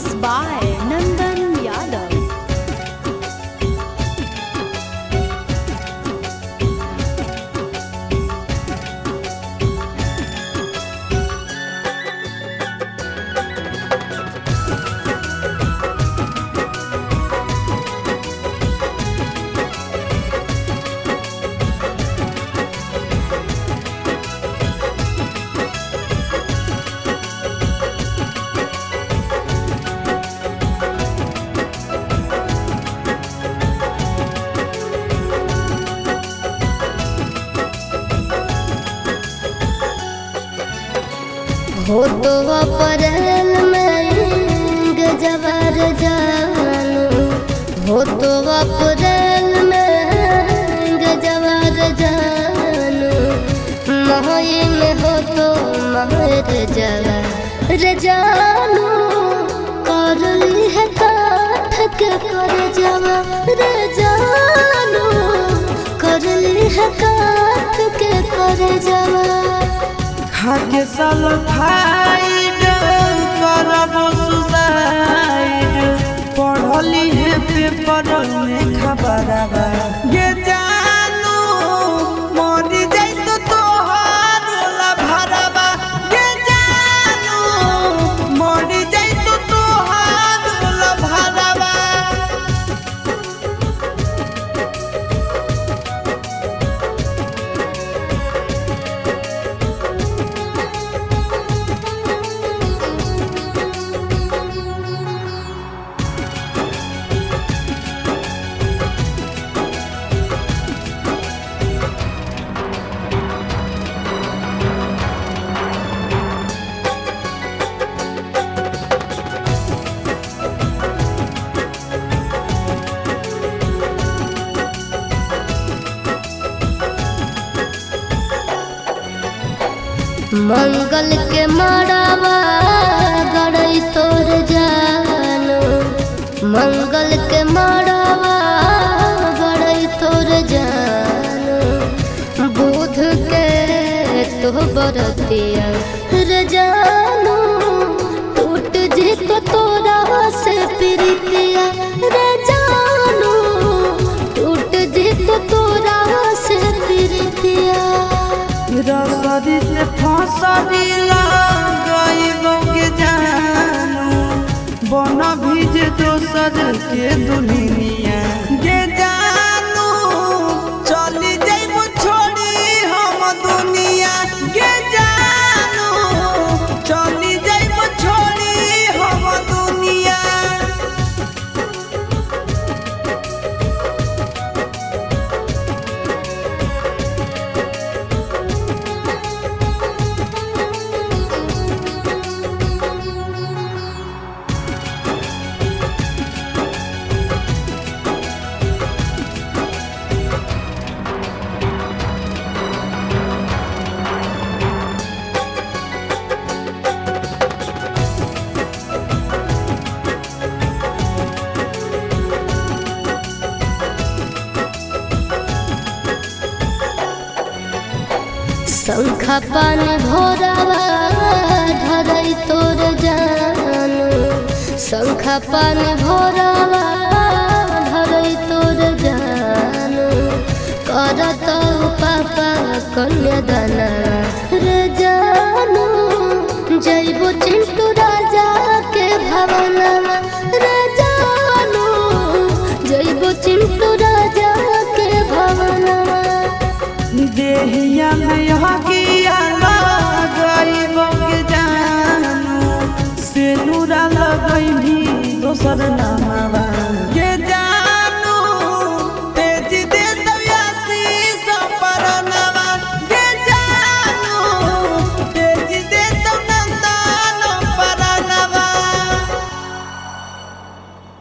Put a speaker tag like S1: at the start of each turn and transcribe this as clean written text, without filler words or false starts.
S1: Mixed by Nandan Yadav.
S2: हो तो अप्रैल में गजबर जानू, हो तो अप्रैल में गजबर जानू, मई में हो तो महर जवर जानू, कर ली है काठ के कर जवर जानू, कर ली है काठ के कर जवर।
S3: खाके सल्फाइड करब सुसाइड, पढ़ली है पेपर में खबरवा ये जानू, मरी जाई तो तोहार भरवा ये जानू, मरी जाई तो तोहार भरवा।
S2: मंगल के मड़ावा गड़ई तोर जानू, मंगल के मड़ावा गड़ई तोर जानू, बुध के तो बरतिया रे जानू, टूट जी तो तोरा से प्रीतिया रे जानू, टूट जी तो तोरा से प्रीतिया।
S3: रसरी से फसरी लगाइबो के जानू, बन भीज दोसर के दुनिया के जानू, चली जाइबो छोड़ी हम दुनिया के जानू, चली जाइबो छोड़ी हम दुनिया।
S2: शंखा पान भोरावा धरई तोर जानू, शंखा पान भोरावा धरई तोर जानू, करत पापा कन्यादान रे जानू, जइबो चिंटू राजा के भवनवा रे जानू, जइबो चिंटू राजा के भवनवा।
S3: देहिया में हकिया लगाइबो के जानू, से नूरा लगैभी दोसर नामवा